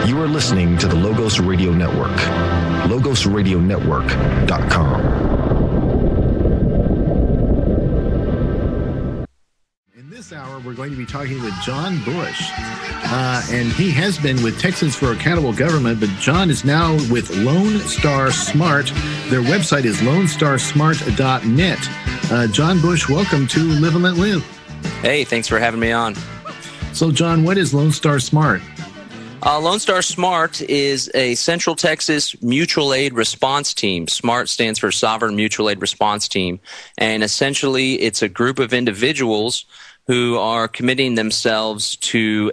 You are listening to the Logos Radio Network. LogosRadioNetwork.com. In this hour, we're going to be talking with John Bush. And he has been with Texans for Accountable Government, but John is now with Lone Star Smart. Their website is lonestarsmart.net. John Bush, welcome to Live and Let Live. Hey, thanks for having me on. So, John, what is Lone Star Smart? Lone Star Smart is a Central Texas mutual aid response team. SMART stands for Sovereign Mutual Aid Response Team. And essentially, it's a group of individuals who are committing themselves to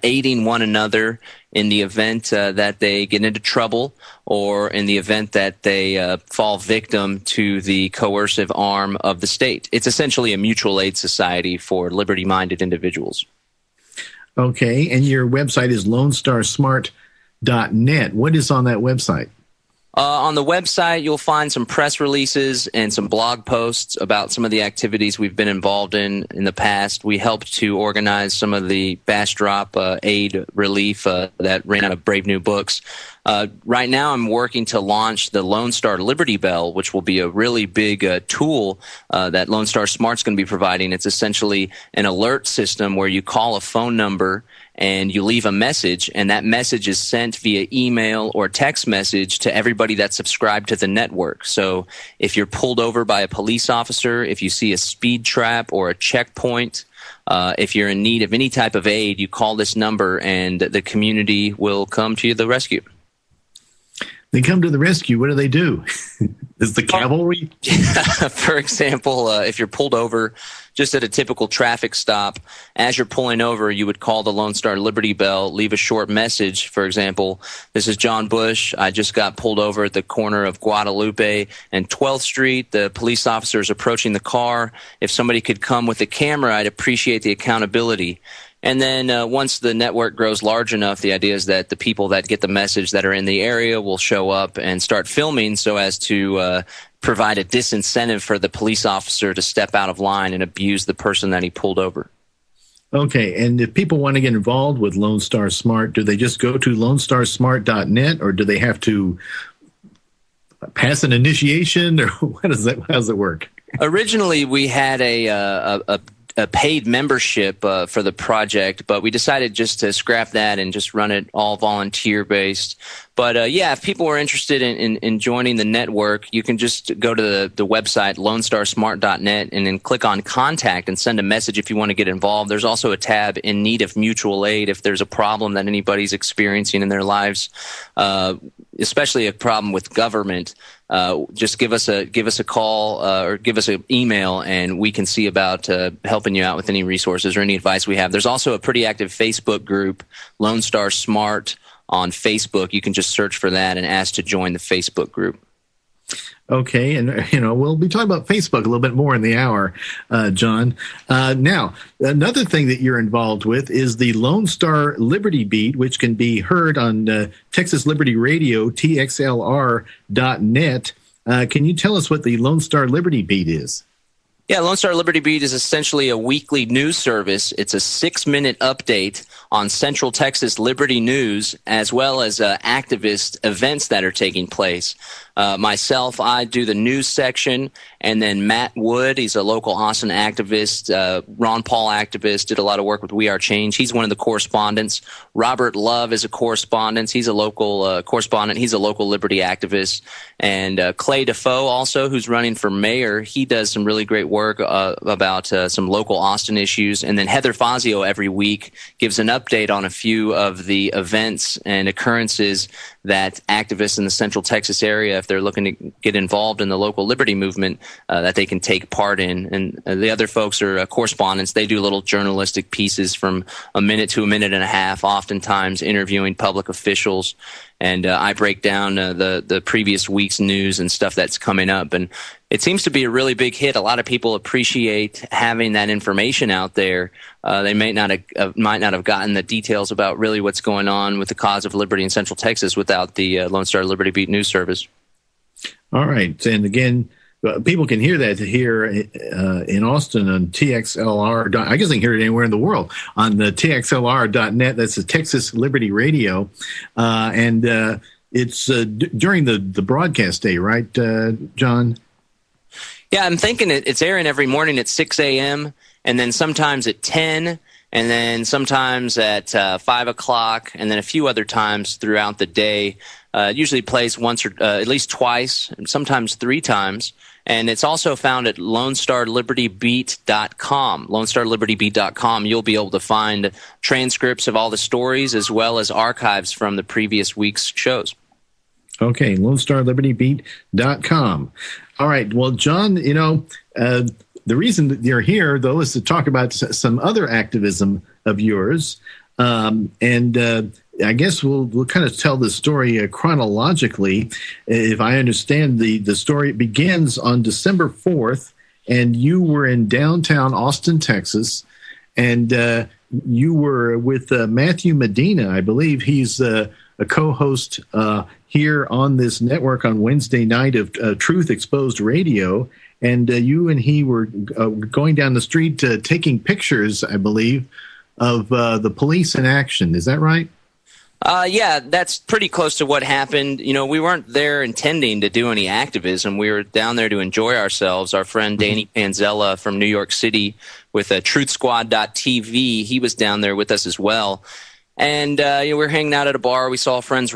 aiding one another in the event that they get into trouble or in the event that they fall victim to the coercive arm of the state. It's essentially a mutual aid society for liberty-minded individuals. Okay, and your website is lonestarsmart.net. What is on that website? On the website, you'll find some press releases and some blog posts about some of the activities we've been involved in the past. We helped to organize some of the Bastrop aid relief that ran out of Brave New Books. Right now, I'm working to launch the Lone Star Liberty Bell, which will be a really big tool that Lone Star Smart's going to be providing. It's essentially an alert system where you call a phone number and you leave a message, and that message is sent via email or text message to everybody that's subscribed to the network. So if you're pulled over by a police officer, if you see a speed trap or a checkpoint, if you're in need of any type of aid, you call this number and the community will come to the rescue. They come to the rescue. What do they do? Is the cavalry? For example, if you're pulled over just at a typical traffic stop, as you're pulling over, you would call the Lone Star Liberty Bell, leave a short message. For example, this is John Bush. I just got pulled over at the corner of Guadalupe and 12th Street. The police officer is approaching the car. If somebody could come with a camera, I'd appreciate the accountability. And then once the network grows large enough, the idea is that the people that get the message that are in the area will show up and start filming so as to provide a disincentive for the police officer to step out of line and abuse the person that he pulled over. Okay, and if people want to get involved with Lone Star Smart, do they just go to lonestarsmart.net, or do they have to pass an initiation, or how does it work? Originally, we had a paid membership for the project, but we decided just to scrap that and just run it all volunteer-based. But yeah, if people are interested in joining the network, you can just go to the website, lonestarsmart.net, and then click on Contact and send a message if you want to get involved. There's also a tab in need of mutual aid if there's a problem that anybody's experiencing in their lives, especially a problem with government. Just give us a call or give us an email, and we can see about helping you out with any resources or any advice we have. There's also a pretty active Facebook group, Lone Star Smart, on Facebook. You can just search for that and ask to join the Facebook group. Okay, and we'll be talking about Facebook a little bit more in the hour, John. Now, another thing that you're involved with is the Lone Star Liberty Beat, which can be heard on Texas Liberty Radio, TXLR.net. Can you tell us what the Lone Star Liberty Beat is? Yeah, Lone Star Liberty Beat is essentially a weekly news service. It's a 6-minute update on Central Texas Liberty news, as well as activist events that are taking place. Myself, I do the news section, and then Matt Wood, he's a local Austin activist, Ron Paul activist, did a lot of work with We Are Change. He's one of the correspondents. Robert Love is a correspondent. He's a local correspondent. He's a local liberty activist. And Clay Defoe also, who's running for mayor, he does some really great work about some local Austin issues. And then Heather Fazio every week gives an update on a few of the events and occurrences that activists in the Central Texas area, if they're looking to get involved in the local liberty movement, that they can take part in. And the other folks are correspondents. They do little journalistic pieces from a minute to a minute and a half, oftentimes interviewing public officials. And I break down the previous week's news and stuff that's coming up. And it seems to be a really big hit. A lot of people appreciate having that information out there. They might not have gotten the details about really what's going on with the cause of liberty in Central Texas without the Lone Star Liberty Beat news service. All right. And again, people can hear that here in Austin on TXLR. I guess they can hear it anywhere in the world on the TXLR.net. That's the Texas Liberty Radio. And it's during the broadcast day, right, John? Yeah, I'm thinking it's airing every morning at 6 a.m. and then sometimes at 10, and then sometimes at 5 o'clock, and then a few other times throughout the day. It usually plays once or at least twice, and sometimes 3 times. And it's also found at LoneStarLibertyBeat.com. LoneStarLibertyBeat.com. You'll be able to find transcripts of all the stories as well as archives from the previous week's shows. Okay, LoneStarLibertyBeat.com. All right. Well, John, the reason that you're here, though, is to talk about some other activism of yours. I guess we'll kind of tell the story chronologically. If I understand the story, it begins on December 4th, and you were in downtown Austin, Texas, and you were with Matthew Medina, I believe. He's a co-host here on this network on Wednesday night of Truth Exposed Radio, and you and he were going down the street taking pictures, I believe, of the police in action. Is that right? Yeah, that's pretty close to what happened. We weren't there intending to do any activism. We were down there to enjoy ourselves. Our friend Danny Panzella from New York City with TruthSquad.tv, he was down there with us as well. And we were hanging out at a bar. We saw a friend's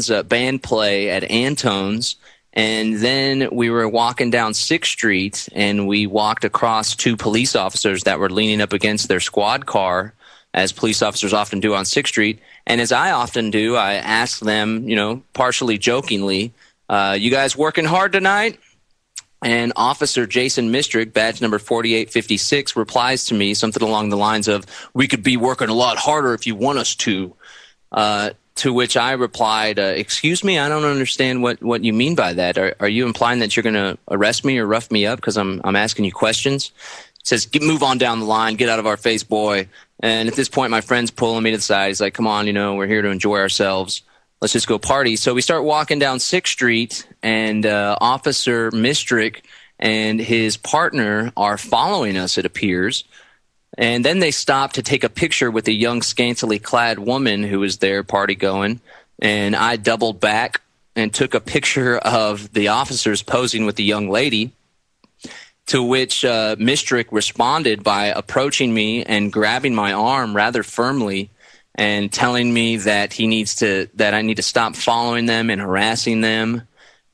band play at Antone's. And then we were walking down 6th Street, and we walked across 2 police officers that were leaning up against their squad car, as police officers often do on 6th Street. And as I often do, I asked them, partially jokingly, you guys working hard tonight? And Officer Jason Mistric, badge number 4856, replies to me something along the lines of, we could be working a lot harder if you want us to. To which I replied, excuse me, I don't understand what you mean by that. Are you implying that you're going to arrest me or rough me up because I'm asking you questions? He says, move on down the line, get out of our face, boy. And at this point, my friend's pulling me to the side. He's like, come on, we're here to enjoy ourselves. Let's just go party. So we start walking down 6th Street, and Officer Mistric and his partner are following us, it appears. And then they stop to take a picture with a young, scantily clad woman who was there party going. And I doubled back and took a picture of the officers posing with the young lady, to which Mistric responded by approaching me and grabbing my arm rather firmly and telling me that I need to stop following them and harassing them.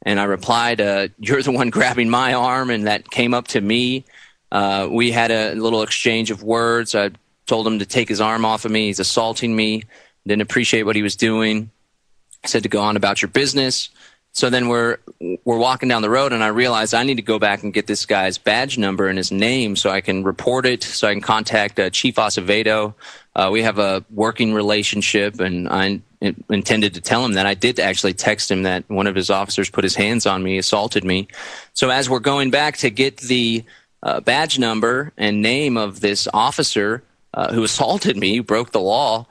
And I replied, you're the one grabbing my arm, and that came up to me. We had a little exchange of words. I told him to take his arm off of me. He's assaulting me. Didn't appreciate what he was doing. I said to go on about your business. So then we're walking down the road, and I realized I need to go back and get this guy's badge number and his name so I can report it, so I can contact Chief Acevedo. We have a working relationship, and I intended to tell him that. I did actually text him that one of his officers put his hands on me, assaulted me. So as we're going back to get the badge number and name of this officer who assaulted me, who broke the law,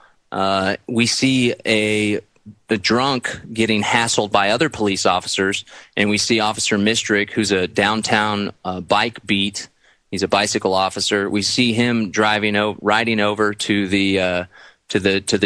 we see the drunk getting hassled by other police officers, and we see Officer Mistric, who's a downtown bike beat. He's a bicycle officer. We see him riding over to the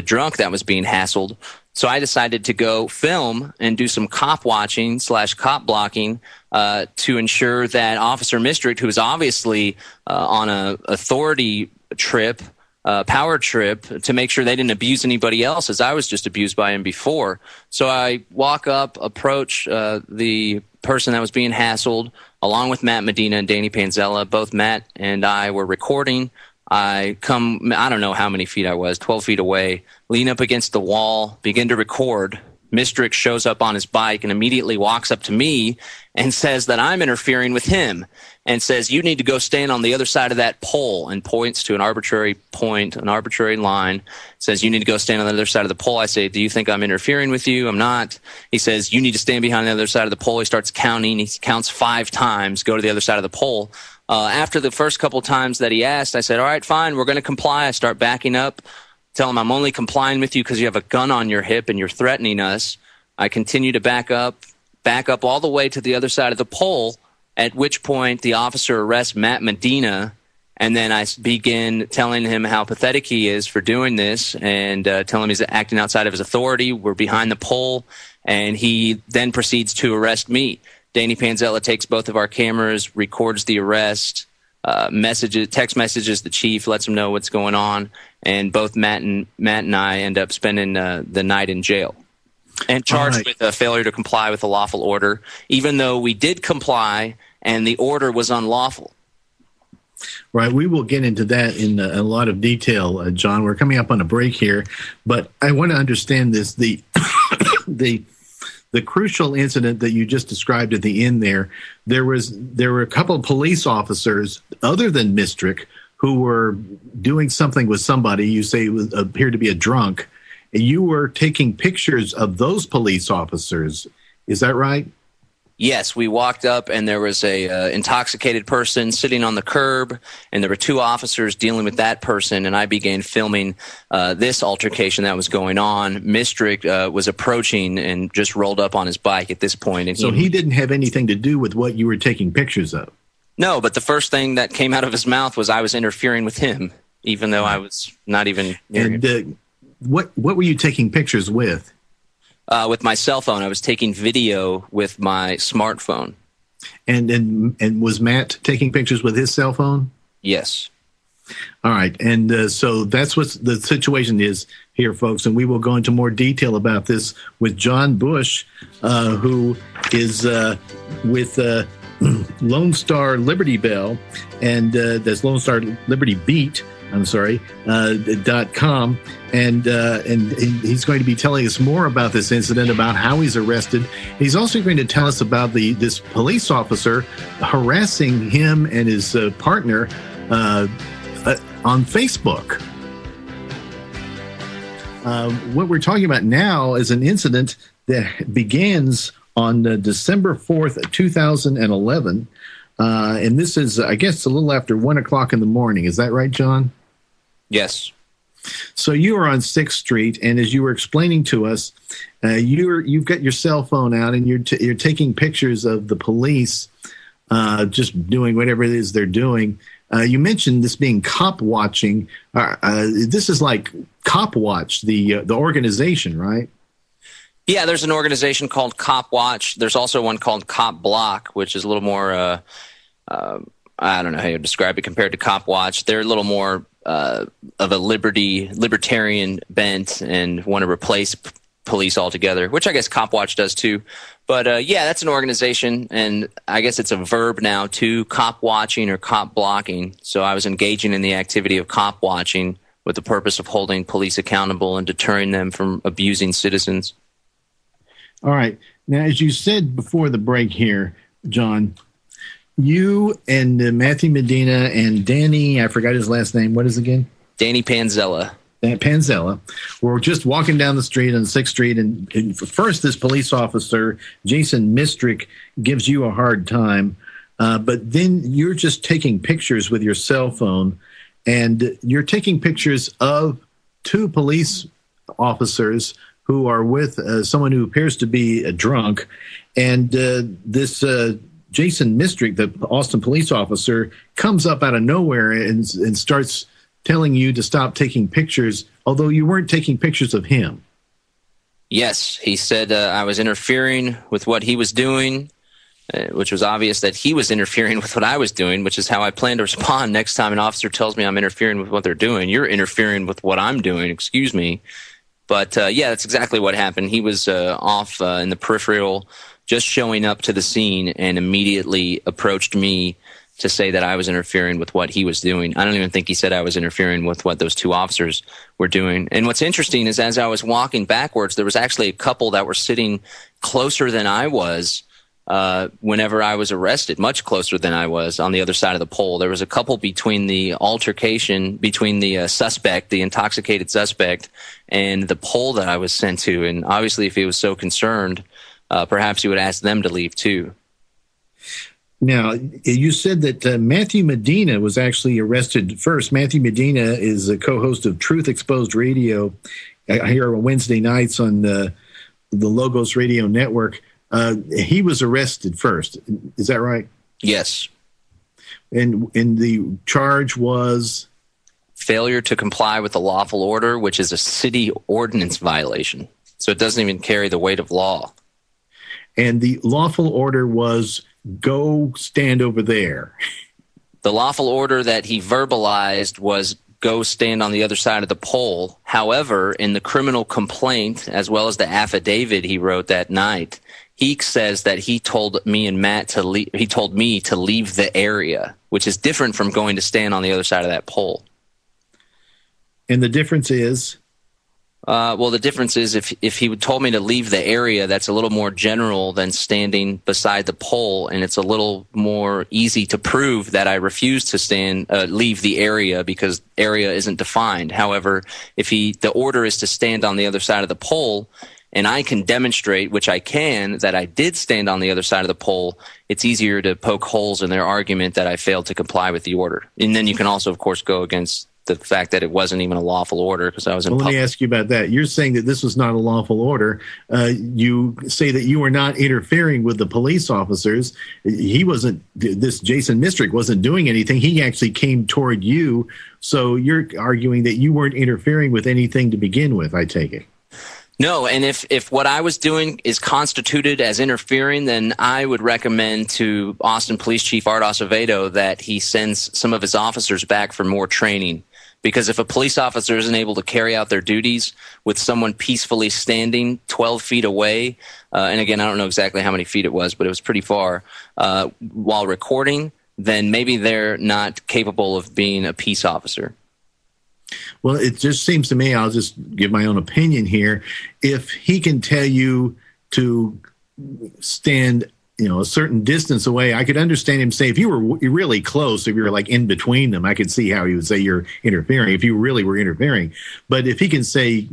drunk that was being hassled. So I decided to go film and do some cop watching / cop blocking to ensure that Officer Mistric, who was obviously on a authority trip, power trip, to make sure they didn't abuse anybody else, as I was just abused by him before. So I walk up, approach the person that was being hassled, along with Matt Medina and Danny Panzella. Both Matt and I were recording. I don't know how many feet I was, 12 feet away, lean up against the wall, begin to record. Mistric shows up on his bike and immediately walks up to me and says that I'm interfering with him, and says, you need to go stand on the other side of that pole, and points to an arbitrary point, an arbitrary line, says, you need to go stand on the other side of the pole. I say, do you think I'm interfering with you? I'm not. He says, you need to stand behind the other side of the pole. He starts counting. He counts 5 times, go to the other side of the pole. After the first couple times that he asked, I said, all right, fine, we're going to comply. I start backing up, tell him I'm only complying with you because you have a gun on your hip and you're threatening us. I continue to back up all the way to the other side of the pole. at which point the officer arrests Matt Medina, and then I begin telling him how pathetic he is for doing this and telling him he's acting outside of his authority. We're behind the pole, and he then proceeds to arrest me. Danny Panzella takes both of our cameras, records the arrest, text messages the chief, lets him know what's going on, and both Matt and I end up spending the night in jail and charged with a failure to comply with a lawful order, even though we did comply and the order was unlawful. Right. We will get into that in a lot of detail, John. We're coming up on a break here, but I want to understand this. The crucial incident that you just described at the end there were a couple of police officers other than Mistric who were doing something with somebody you say appeared to be a drunk. You were taking pictures of those police officers. Is that right? Yes, we walked up and there was a intoxicated person sitting on the curb, and there were two officers dealing with that person, and I began filming this altercation that was going on. Mistric was approaching and just rolled up on his bike at this point. And so he didn't have anything to do with what you were taking pictures of? No, but the first thing that came out of his mouth was I was interfering with him, even though I was not even near him. What were you taking pictures with? With my cell phone. I was taking video with my smartphone. And was Matt taking pictures with his cell phone? Yes. All right. And so that's what the situation is here, folks. And we will go into more detail about this with John Bush, who is with Lone Star Liberty Bell, and that's Lone Star Liberty Beat. .com, and he's going to be telling us more about this incident, about how he's arrested. He's also going to tell us about this police officer harassing him and his partner on Facebook. What we're talking about now is an incident that begins on December 4th, 2011. And this is, I guess, a little after 1 o'clock in the morning. Is that right, John? Yes. So you were on 6th Street, and as you were explaining to us, you've got your cell phone out, and you're taking pictures of the police just doing whatever it is they're doing. You mentioned this being cop watching. This is like Cop Watch, the organization, right? Yeah, there's an organization called Cop Watch. There's also one called Cop Block, which is a little more, I don't know how you describe it compared to Cop Watch. They're a little more of a libertarian bent and want to replace police altogether, which I guess Cop Watch does too. But yeah, that's an organization, and I guess it's a verb now too, cop watching or cop blocking. So I was engaging in the activity of cop watching with the purpose of holding police accountable and deterring them from abusing citizens. All right. Now, as you said before the break here, John, you and Matthew Medina and Danny, I forgot his last name. What is it again? Danny Panzella. Panzella. We're just walking down the street on 6th Street, and first this police officer, Jason Mistric, gives you a hard time, but then you're just taking pictures with your cell phone, and you're taking pictures of two police officers who are with someone who appears to be a drunk, and this Jason Mistric, the Austin police officer, comes up out of nowhere and starts telling you to stop taking pictures, although you weren't taking pictures of him. Yes, he said I was interfering with what he was doing, which was obvious that he was interfering with what I was doing, which is how I plan to respond next time an officer tells me I'm interfering with what they're doing. You're interfering with what I'm doing, excuse me. But yeah, that's exactly what happened. He was off in the peripheral, just showing up to the scene, and immediately approached me to say that I was interfering with what he was doing. I don't even think he said I was interfering with what those two officers were doing. And what's interesting is as I was walking backwards, there was actually a couple that were sitting closer than I was whenever I was arrested, much closer than I was on the other side of the pole. There was a couple between the altercation, between the suspect, the intoxicated suspect, and the pole that I was sent to. And obviously, if he was so concerned, perhaps he would ask them to leave too. Now, you said that Matthew Medina was actually arrested first. Matthew Medina is a co-host of Truth Exposed Radio here on Wednesday nights on the Logos Radio Network. He was arrested first. Is that right? Yes. And the charge was failure to comply with the lawful order, which is a city ordinance violation. So it doesn't even carry the weight of law. And the lawful order was go stand over there. The lawful order that he verbalized was go stand on the other side of the pole. However, in the criminal complaint, as well as the affidavit he wrote that night, he says that he told me and Matt to leave. He told me to leave the area, which is different from going to stand on the other side of that pole. And the difference is? Well, the difference is if he told me to leave the area, that's a little more general than standing beside the pole, and it's a little more easy to prove that I refuse to leave the area because area isn't defined. However, if the order is to stand on the other side of the pole, and I can demonstrate, which I can, that I did stand on the other side of the pole, it's easier to poke holes in their argument that I failed to comply with the order. And then you can also, of course, go against the fact that it wasn't even a lawful order because I was in. Well, let me ask you about that. You're saying that this was not a lawful order. You say that you were not interfering with the police officers. He wasn't. This Jason Mistric wasn't doing anything. He actually came toward you. So you're arguing that you weren't interfering with anything to begin with. I take it. No, and if what I was doing is constituted as interfering, then I would recommend to Austin Police Chief Art Acevedo that he sends some of his officers back for more training. Because if a police officer isn't able to carry out their duties with someone peacefully standing 12 feet away, and again, I don't know exactly how many feet it was, but it was pretty far, while recording, then maybe they're not capable of being a peace officer. Well, it just seems to me, I'll just give my own opinion here, if he can tell you to stand a certain distance away, I could understand him say, if you were really close, if you were like in between them, I could see how he would say you're interfering, if you really were interfering. But if he can say,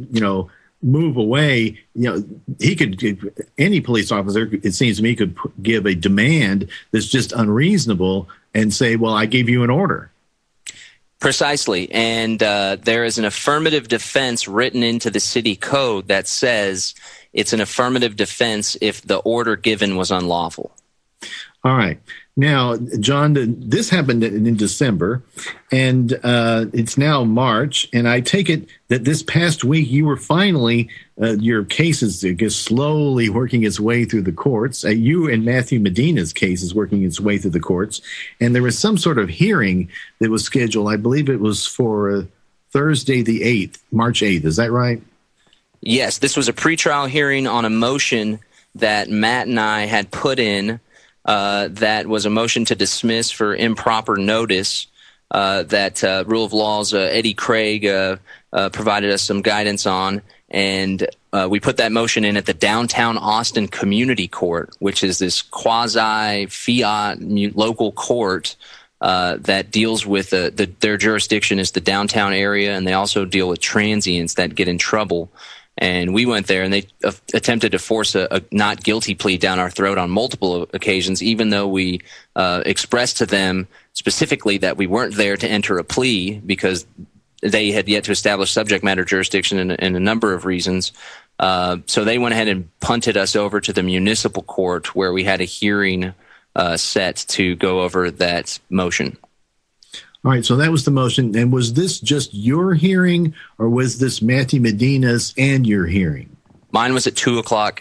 move away, he could, any police officer, it seems to me, could give a demand that's just unreasonable and say, well, I gave you an order. Precisely. And there is an affirmative defense written into the city code that says it's an affirmative defense if the order given was unlawful. All right. Now, John, this happened in December, and it's now March, and I take it that this past week you were finally, your case is slowly working its way through the courts. You and Matthew Medina's case is working its way through the courts, and there was some sort of hearing that was scheduled. I believe it was for Thursday the 8th, March 8th. Is that right? Yes, this was a pretrial hearing on a motion that Matt and I had put in. That was a motion to dismiss for improper notice that Rule of Law's Eddie Craig provided us some guidance on. And we put that motion in at the Downtown Austin Community Court, which is this quasi-fiat local court that deals with their jurisdiction is the downtown area, and they also deal with transients that get in trouble. And we went there, and they attempted to force a not guilty plea down our throat on multiple occasions, even though we expressed to them specifically that we weren't there to enter a plea because they had yet to establish subject matter jurisdiction in a number of reasons. So they went ahead and punted us over to the municipal court where we had a hearing set to go over that motion. All right, so that was the motion. And was this just your hearing, or was this Matthew Medina's and your hearing? Mine was at 2:00.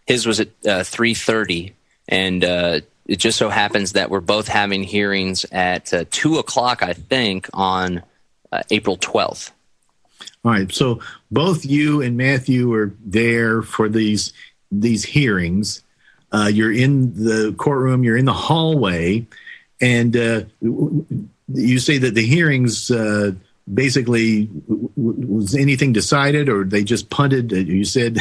His was at 3:30, and it just so happens that we're both having hearings at 2:00, I think, on April 12th. All right, so both you and Matthew were there for these hearings. You're in the courtroom. You're in the hallway. And you say that the hearings basically, was anything decided, or they just punted? You said.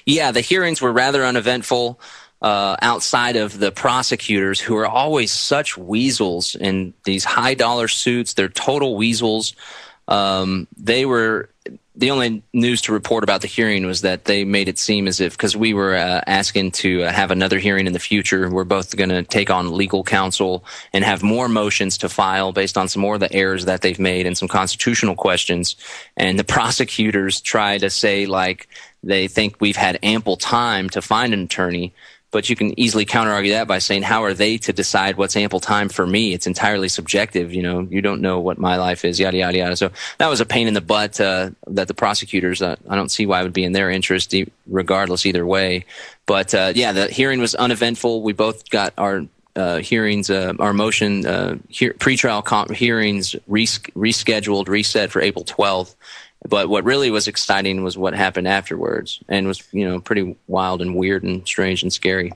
Yeah, the hearings were rather uneventful outside of the prosecutors, who are always such weasels in these high-dollar suits. They're total weasels. The only news to report about the hearing was that they made it seem as if, because we were asking to have another hearing in the future, we're both going to take on legal counsel and have more motions to file based on some more of the errors that they've made and some constitutional questions. And the prosecutors try to say, like, they think we've had ample time to find an attorney. But you can easily counter-argue that by saying, how are they to decide what's ample time for me? It's entirely subjective. You don't know what my life is, yada, yada, yada. So that was a pain in the butt that the prosecutors, I don't see why it would be in their interest, regardless either way. But, the hearing was uneventful. We both got our hearings, our motion, pretrial hearings rescheduled, reset for April 12th. But what really was exciting was what happened afterwards, and was, pretty wild and weird and strange and scary.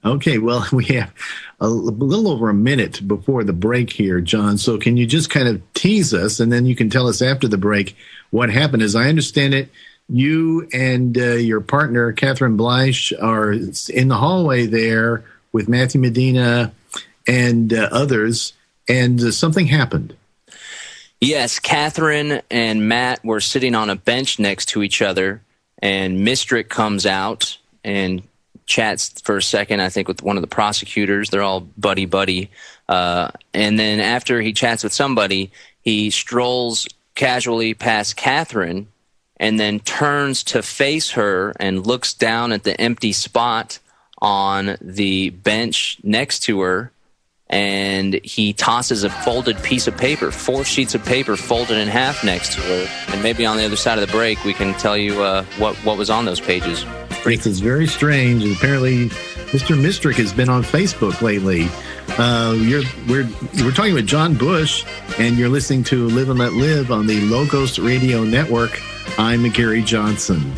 Okay, well, we have a little over a minute before the break here, John. So can you just kind of tease us, and then you can tell us after the break what happened? As I understand it, you and your partner, Catherine Bleish, are in the hallway there with Matthew Medina and others, and something happened. Yes, Catherine and Matt were sitting on a bench next to each other, and Mistric comes out and chats for a second, I think, with one of the prosecutors. They're all buddy-buddy. And then after he chats with somebody, he strolls casually past Catherine and then turns to face her and looks down at the empty spot on the bench next to her. And he tosses a folded piece of paper, 4 sheets of paper folded in half next to her. And maybe on the other side of the break, we can tell you what was on those pages. This is very strange. Apparently, Mr. Mistric has been on Facebook lately. We're talking with John Bush, and you're listening to Live and Let Live on the Logos Radio Network. I'm Gary Johnson.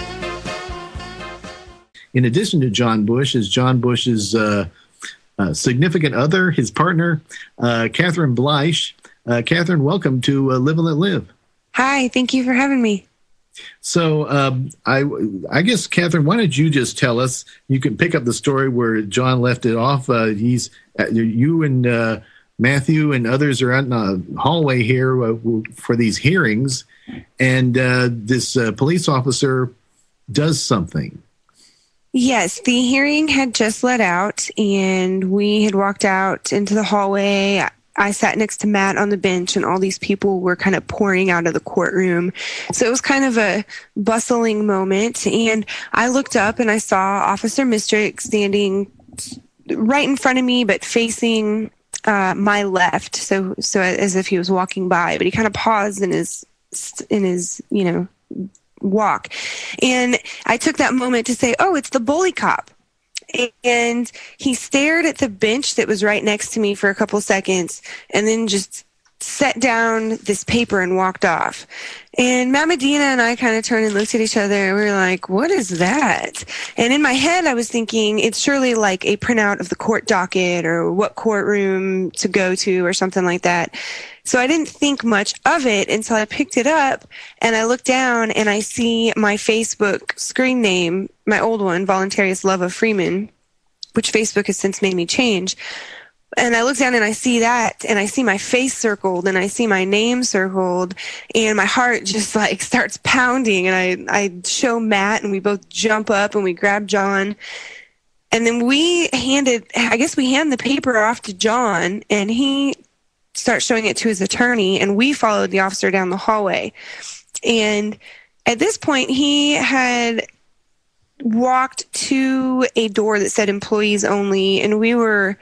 In addition to John Bush, is John Bush's significant other, his partner, Catherine Bleish. Catherine, welcome to Live and Let Live. Hi, thank you for having me. So I guess, Catherine, why don't you just tell us, you can pick up the story where John left it off. You and Matthew and others are out in the hallway here for these hearings, and this police officer does something. Yes, the hearing had just let out, and we had walked out into the hallway. I sat next to Matt on the bench, and all these people were kind of pouring out of the courtroom. So it was kind of a bustling moment. And I looked up and I saw Officer Mistric standing right in front of me, but facing my left. So as if he was walking by, but he kind of paused in his walk. And I took that moment to say, oh, it's the bully cop. And he stared at the bench that was right next to me for a couple seconds and then just set down this paper and walked off. And Matt Medina and I kind of turned and looked at each other, and we were like, what is that? And in my head, I was thinking it's surely like a printout of the court docket or what courtroom to go to or something like that. So I didn't think much of it until I picked it up and I look down and I see my Facebook screen name, my old one, Voluntarious Love of Freeman, which Facebook has since made me change. And I look down and I see that, and I see my face circled, and I see my name circled, and my heart just like starts pounding. And I show Matt, and we both jump up and we grab John. And then we hand the paper off to John, and he starts showing it to his attorney, and we followed the officer down the hallway. And at this point, he had walked to a door that said employees only, and we were,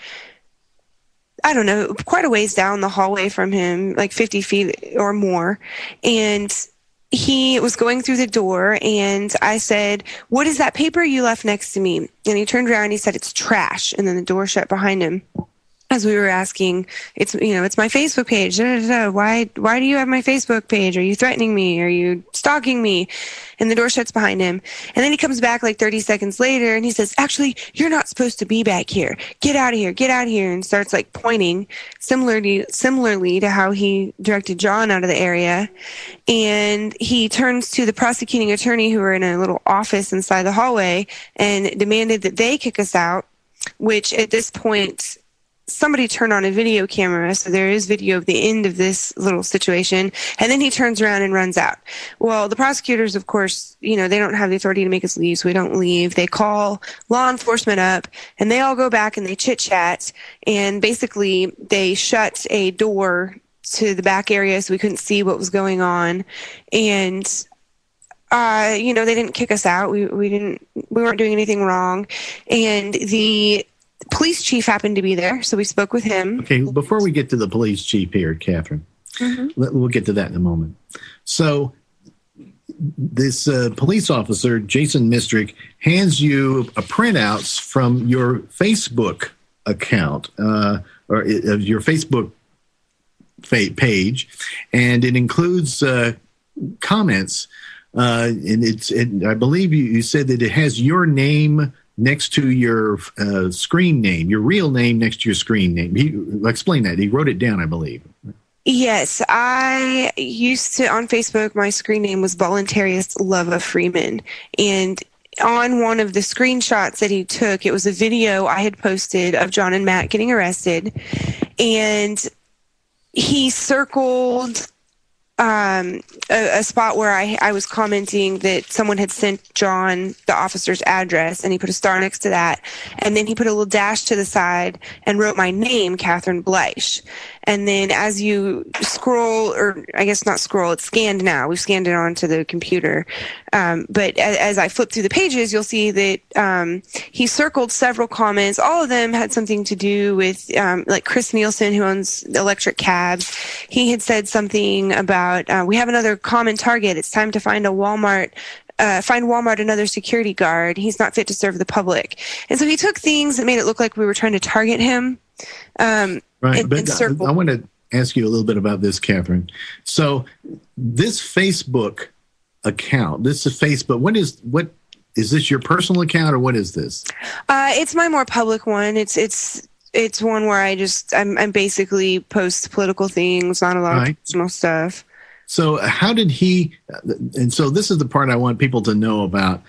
I don't know, quite a ways down the hallway from him, like 50 feet or more. And he was going through the door, and I said, what is that paper you left next to me? And he turned around and he said, it's trash. And then the door shut behind him. As we were asking, it's my Facebook page. Why do you have my Facebook page? Are you threatening me? Are you stalking me? And the door shuts behind him. And then he comes back like 30 seconds later and he says, actually, you're not supposed to be back here. Get out of here. Get out of here. And starts like pointing similarly to how he directed John out of the area. And he turns to the prosecuting attorney, who were in a little office inside the hallway, and demanded that they kick us out, which at this point, somebody turned on a video camera, so there is video of the end of this little situation, and then he turns around and runs out. Well, the prosecutors, of course, they don't have the authority to make us leave, so we don't leave. They call law enforcement up, and they all go back and they chit-chat, and basically they shut a door to the back area so we couldn't see what was going on. And they didn't kick us out. We weren't doing anything wrong. And the police chief happened to be there, so we spoke with him. Okay, before we get to the police chief here, Catherine, we'll get to that in a moment. So this police officer, Jason Mistric, hands you a printouts from your Facebook account or your Facebook page, and it includes comments. And I believe you said that it has your name next to your screen name, your real name next to your screen name. Explain that. He wrote it down, I believe. Yes, I used to, on Facebook, my screen name was Voluntarious Lova Freeman. And on one of the screenshots that he took, it was a video I had posted of John and Matt getting arrested. And he circled a spot where I was commenting that someone had sent John the officer's address, and he put a star next to that. And then he put a little dash to the side and wrote my name, Catherine Bleish. And then as you scroll, or I guess not scroll, it's scanned now. We've scanned it onto the computer. But as I flip through the pages, you'll see that he circled several comments. All of them had something to do with, like Chris Nielsen, who owns electric cabs. He had said something about, we have another common target. It's time to find Walmart another security guard. He's not fit to serve the public. And so he took things that made it look like we were trying to target him. Right, but I want to ask you a little bit about this, Catherine. So this Facebook account, this is Facebook. What is this, your personal account, or what is this? It's my more public one. It's one where I'm basically post political things, not a lot of personal stuff. So how did he, and so this is the part I want people to know about.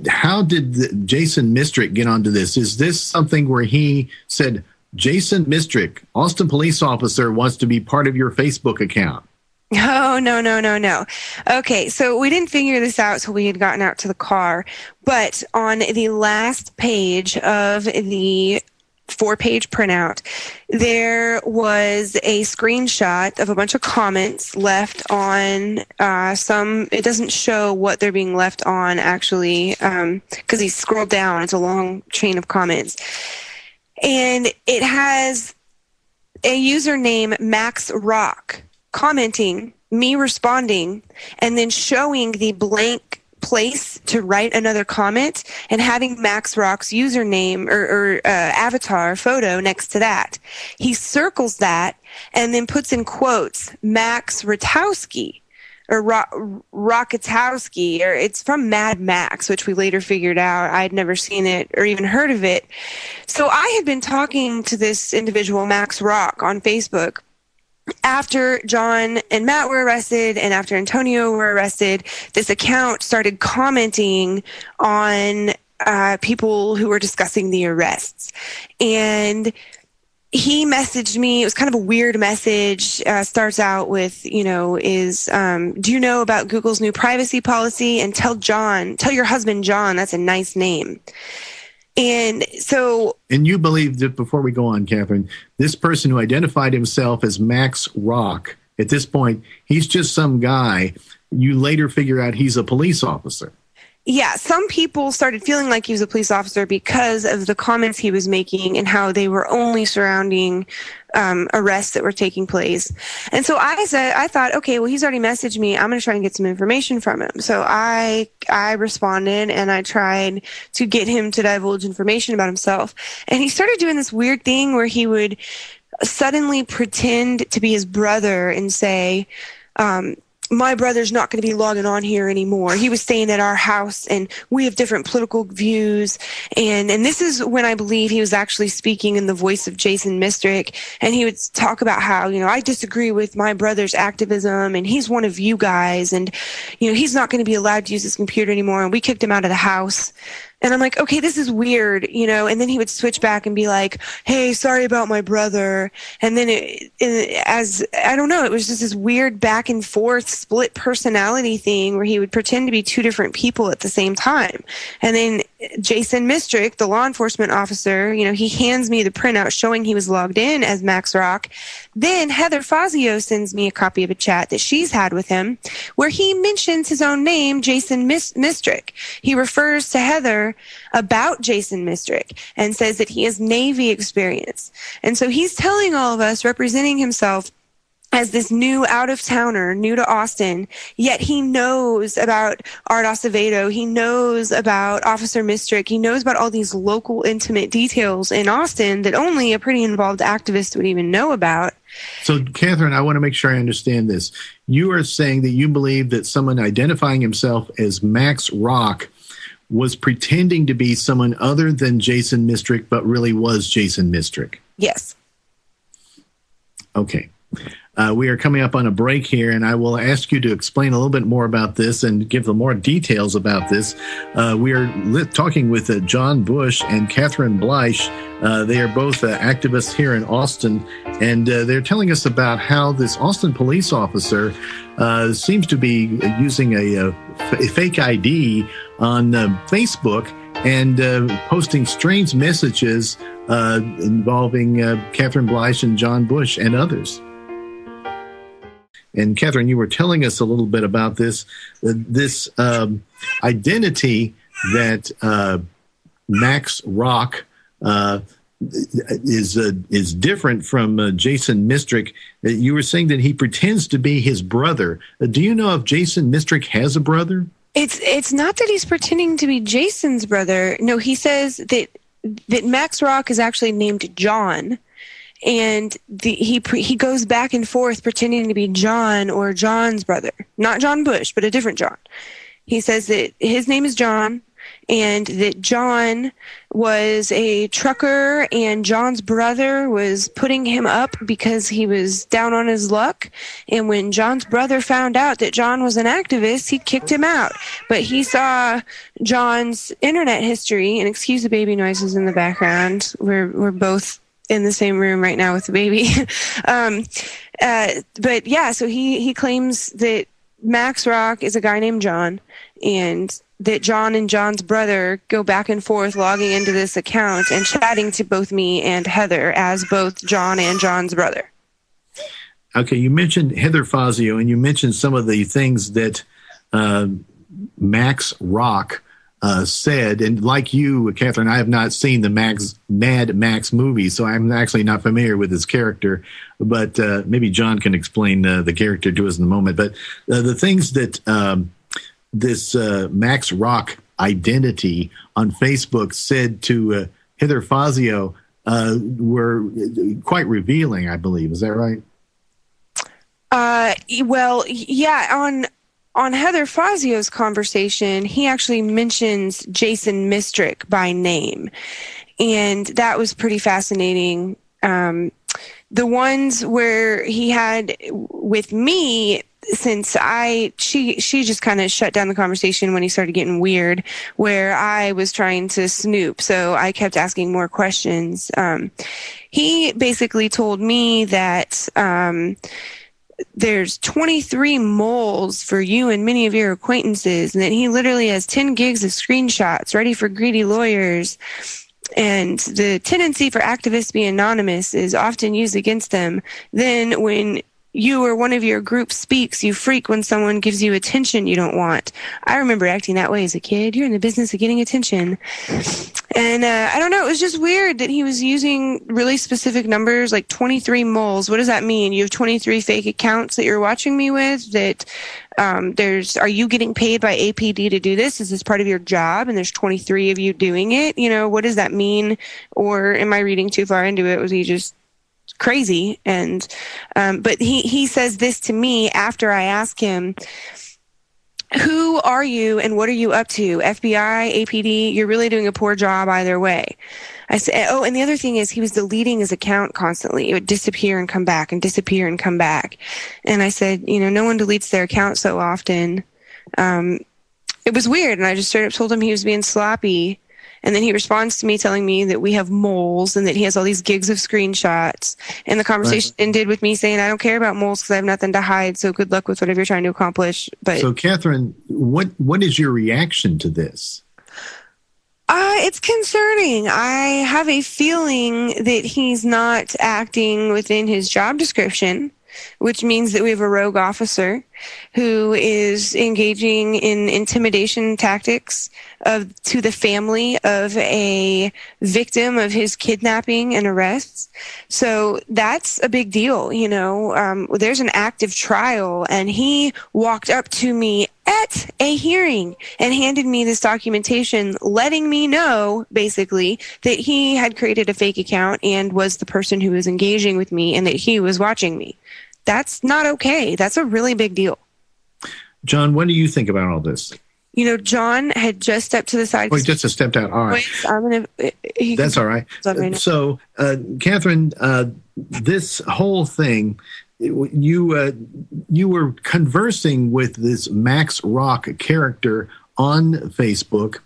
How did Jason Mistric get onto this? Is this something where he said, Jason Mistric, Austin police officer, wants to be part of your Facebook account? Oh, no. Okay, so we didn't figure this out till we had gotten out to the car. But on the last page of the 4-page printout, there was a screenshot of a bunch of comments left on it doesn't show what they're being left on, actually, because he scrolled down. It's a long chain of comments. And it has a username, Max Rock, commenting, me responding, and then showing the blank place to write another comment and having Max Rock's username or avatar photo next to that. He circles that and then puts in quotes, Max Ratowski, or Rockatowski, or it's from Mad Max, which we later figured out. I'd never seen it or even heard of it. So I had been talking to this individual, Max Rock, on Facebook after John and Matt were arrested and after Antonio were arrested. This account started commenting on people who were discussing the arrests. And he messaged me. It was kind of a weird message. Starts out with, do you know about Google's new privacy policy? And tell your husband, John, that's a nice name. And so... And you believe that, before we go on, Catherine, this person who identified himself as Max Rock, at this point, he's just some guy. You later figure out he's a police officer. Yeah, some people started feeling like he was a police officer because of the comments he was making and how they were only surrounding arrests that were taking place. And so I thought, okay, well, he's already messaged me. I'm going to try and get some information from him. So I responded and I tried to get him to divulge information about himself. And he started doing this weird thing where he would suddenly pretend to be his brother and say, my brother's not going to be logging on here anymore. He was staying at our house and we have different political views. And this is when I believe he was actually speaking in the voice of Jason Mistric. And he would talk about how, I disagree with my brother's activism and he's one of you guys. And, he's not going to be allowed to use his computer anymore. And we kicked him out of the house. And I'm like, okay, this is weird, and then he would switch back and be like, hey, sorry about my brother. And then I don't know, it was just this weird back and forth split personality thing where he would pretend to be two different people at the same time. And then Jason Mistric, the law enforcement officer, he hands me the printout showing he was logged in as Max Rock. Then Heather Fazio sends me a copy of a chat that she's had with him where he mentions his own name, Jason Mistric. He refers to Heather about Jason Mistric and says that he has Navy experience. And so he's telling all of us, representing himself as this new out-of-towner, new to Austin, yet he knows about Art Acevedo, he knows about Officer Mistric, he knows about all these local intimate details in Austin that only a pretty involved activist would even know about. So, Catherine, I want to make sure I understand this. You are saying that you believe that someone identifying himself as Max Rock was pretending to be someone other than Jason Mistric, but really was Jason Mistric? Yes. Okay. We are coming up on a break here, and I will ask you to explain a little bit more about this and give them more details about this. We are talking with John Bush and Catherine Bleish. They are both activists here in Austin, and they're telling us about how this Austin police officer seems to be using a fake ID on Facebook and posting strange messages involving Catherine Bleish and John Bush and others. And Catherine, you were telling us a little bit about this identity that Max Rock is different from Jason Mistric. You were saying that he pretends to be his brother. Do you know if Jason Mistric has a brother? It's not that he's pretending to be Jason's brother. No, he says that Max Rock is actually named John. And he goes back and forth pretending to be John or John's brother. Not John Bush, but a different John. He says that his name is John and that John was a trucker and John's brother was putting him up because he was down on his luck. And when John's brother found out that John was an activist, he kicked him out. But he saw John's internet history, and excuse the baby noises in the background. We're both in the same room right now with the baby. But yeah, so he claims that Max Rock is a guy named John, and that John and John's brother go back and forth logging into this account and chatting to both me and Heather as both John and John's brother. Okay, you mentioned Heather Fazio, and you mentioned some of the things that Max Rock said, and like you, Catherine, I have not seen the Mad Max movie, so I'm actually not familiar with his character, but maybe John can explain the character to us in a moment. But the things that this Max Rock identity on Facebook said to Heather Fazio were quite revealing, I believe. Is that right? Well, yeah, on Heather Fazio's conversation, he actually mentions Jason Mistric by name, and that was pretty fascinating. The ones where he had with me, since she just kind of shut down the conversation when he started getting weird, where I was trying to snoop, so I kept asking more questions. He basically told me that there's 23 moles for you and many of your acquaintances, and that he literally has 10 gigs of screenshots ready for greedy lawyers. And the tendency for activists to be anonymous is often used against them. Then when you or one of your group speaks, you freak when someone gives you attention you don't want. I remember acting that way as a kid. You're in the business of getting attention. And I don't know, it was just weird that he was using really specific numbers, like 23 moles. What does that mean? You have 23 fake accounts that you're watching me with? That are you getting paid by APD to do this? Is this part of your job? And there's 23 of you doing it? You know, what does that mean? Or am I reading too far into it? Was he just crazy? And but he says this to me after I ask him, who are you and what are you up to? FBI, APD, you're really doing a poor job either way. I said, oh, and the other thing is he was deleting his account constantly. It would disappear and come back and disappear and come back. And I said, you know, no one deletes their account so often. It was weird. And I just straight up told him he was being sloppy. And then he responds to me telling me that we have moles and that he has all these gigs of screenshots. And the conversation ended with me saying, I don't care about moles because I have nothing to hide. So good luck with whatever you're trying to accomplish. But so, Catherine, what is your reaction to this? It's concerning. I have a feeling that he's not acting within his job description, which means that we have a rogue officer who is engaging in intimidation tactics to the family of a victim of his kidnapping and arrests. So that's a big deal. There's an active trial, and he walked up to me at a hearing and handed me this documentation letting me know, basically, that he had created a fake account and was the person who was engaging with me and that he was watching me. That's not okay. That's a really big deal. John, what do you think about all this? John had just stepped to the side. Oh, he just stepped out. All right. That's all right. So, Catherine, this whole thing, you were conversing with this Max Rock character on Facebook.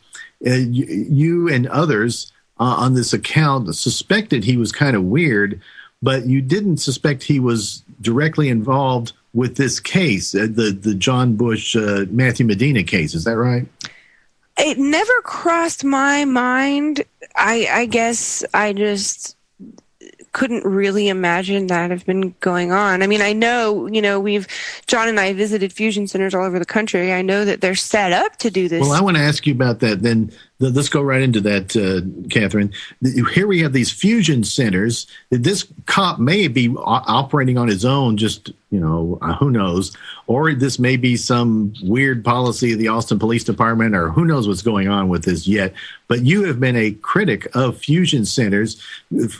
You and others on this account suspected he was kind of weird, but you didn't suspect he was directly involved with this case, the John Bush, Matthew Medina case. Is that right? It never crossed my mind. I guess I just couldn't really imagine that have been going on. I mean, I know, John and I visited fusion centers all over the country. I know that they're set up to do this. Well, I want to ask you about that. Then let's go right into that, Catherine. Here we have these fusion centers. This cop may be operating on his own, just, who knows? Or this may be some weird policy of the Austin Police Department, or who knows what's going on with this yet. But you have been a critic of fusion centers,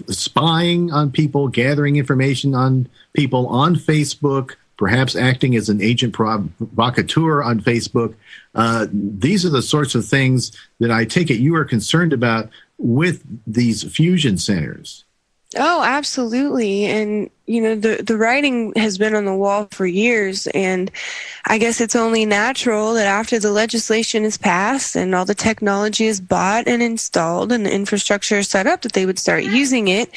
spying on people, gathering information on people on Facebook, perhaps acting as an agent provocateur on Facebook. These are the sorts of things that I take it you are concerned about with these fusion centers. Oh, absolutely. And, the writing has been on the wall for years. And I guess it's only natural that after the legislation is passed and all the technology is bought and installed and the infrastructure is set up, that they would start using it.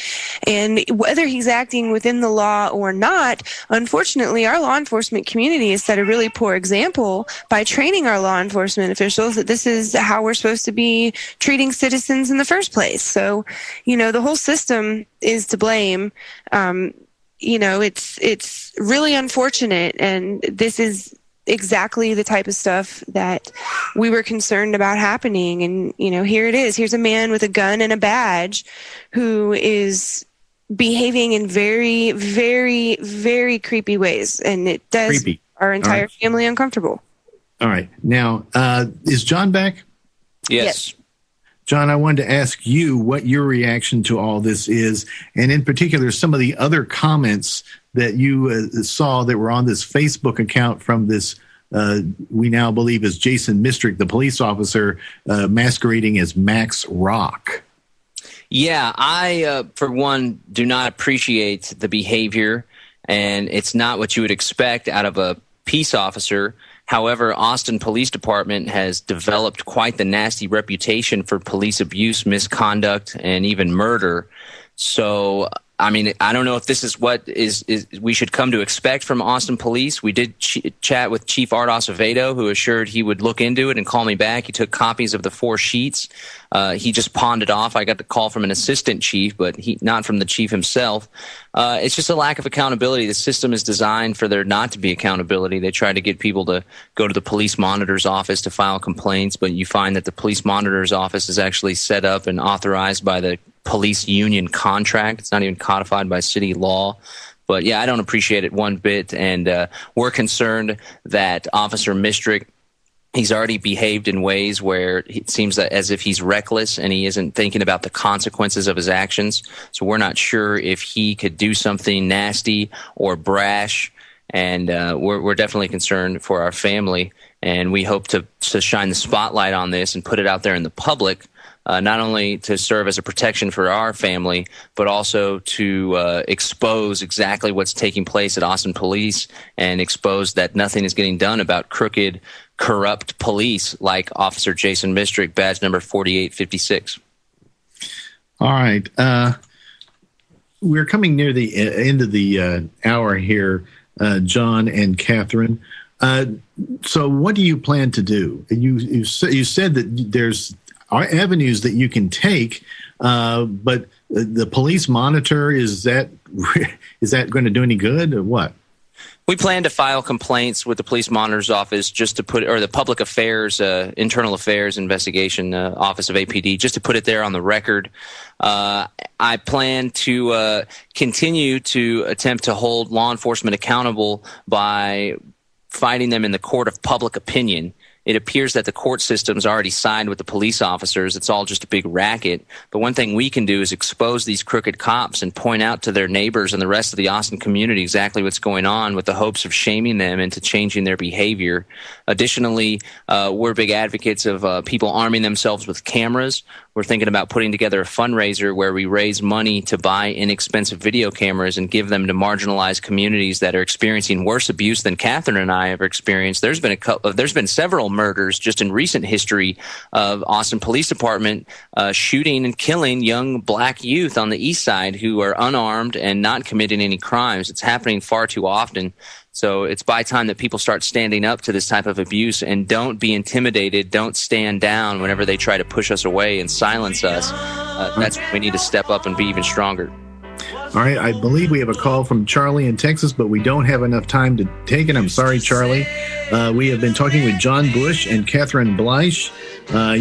And whether he's acting within the law or not, unfortunately, our law enforcement community has set a really poor example by training our law enforcement officials that this is how we're supposed to be treating citizens in the first place. So, the whole system is to blame. It's really unfortunate, and this is exactly the type of stuff that we were concerned about happening. And, here it is. Here's a man with a gun and a badge who is behaving in very, very, very creepy ways, and it does our entire family uncomfortable. All right. Now, is John back? Yes. John, I wanted to ask you what your reaction to all this is, and in particular, some of the other comments that you saw that were on this Facebook account from this, we now believe is Jason Mistric, the police officer, masquerading as Max Rock. Yeah, I, for one, do not appreciate the behavior, and it's not what you would expect out of a peace officer. However, Austin Police Department has developed quite the nasty reputation for police abuse, misconduct, and even murder. So, I mean, I don't know if this is what is we should come to expect from Austin Police. We did chat with Chief Art Acevedo, who assured he would look into it and call me back. He took copies of the 4 sheets. He just pawned it off. I got the call from an assistant chief, but not from the chief himself. It's just a lack of accountability. The system is designed for there not to be accountability. They try to get people to go to the police monitor's office to file complaints, but you find that the police monitor's office is actually set up and authorized by the police union contract. It's not even codified by city law. But yeah, I don't appreciate it one bit, and we're concerned that Officer Mistric, he's already behaved in ways where it seems that as if he's reckless and he isn't thinking about the consequences of his actions. So we're not sure if he could do something nasty or brash, and we're definitely concerned for our family, and we hope to shine the spotlight on this and put it out there in the public. Not only to serve as a protection for our family, but also to expose exactly what's taking place at Austin Police and expose that nothing is getting done about crooked, corrupt police like Officer Jason Mistric, badge number 4856. All right. We're coming near the end of the hour here, John and Catherine. So what do you plan to do? You said that there's avenues that you can take, but the police monitor, is that going to do any good or what? We plan to file complaints with the police monitor's office or the public affairs, internal affairs investigation office of APD, just to put it there on the record. I plan to continue to attempt to hold law enforcement accountable by fighting them in the court of public opinion. It appears that the court system's already sided with the police officers. It's all just a big racket. But one thing we can do is expose these crooked cops and point out to their neighbors and the rest of the Austin community exactly what's going on, with the hopes of shaming them into changing their behavior. Additionally, we're big advocates of people arming themselves with cameras. We're thinking about putting together a fundraiser where we raise money to buy inexpensive video cameras and give them to marginalized communities that are experiencing worse abuse than Catherine and I have experienced. There's been several murders just in recent history of Austin Police Department shooting and killing young black youth on the east side who are unarmed and not committing any crimes. It's happening far too often. So it's by time that people start standing up to this type of abuse, and don't be intimidated. Don't stand down whenever they try to push us away and silence us. That's when we need to step up and be even stronger. All right, I believe we have a call from Charlie in Texas, but we don't have enough time to take it. I'm sorry, Charlie. We have been talking with John Bush and Catherine Bleish.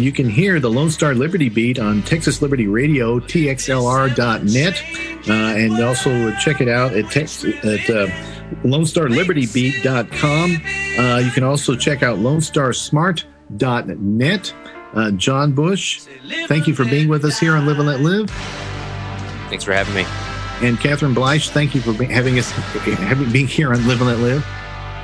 You can hear the Lone Star Liberty Beat on Texas Liberty Radio, txlr.net, and also check it out at LoneStarLibertyBeat.com. You can also check out LoneStarSmart.net. John Bush, thank you for being with us here on Live and Let Live. Thanks for having me. And Catherine Bleish, thank you for being here on Live and Let Live.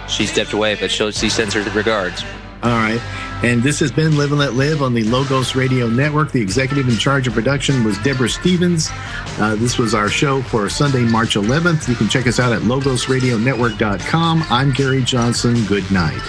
She stepped away, but she sends her regards. All right. And this has been Live and Let Live on the Logos Radio Network. The executive in charge of production was Deborah Stevens. This was our show for Sunday, March 11th. You can check us out at logosradionetwork.com. I'm Gary Johnson. Good night.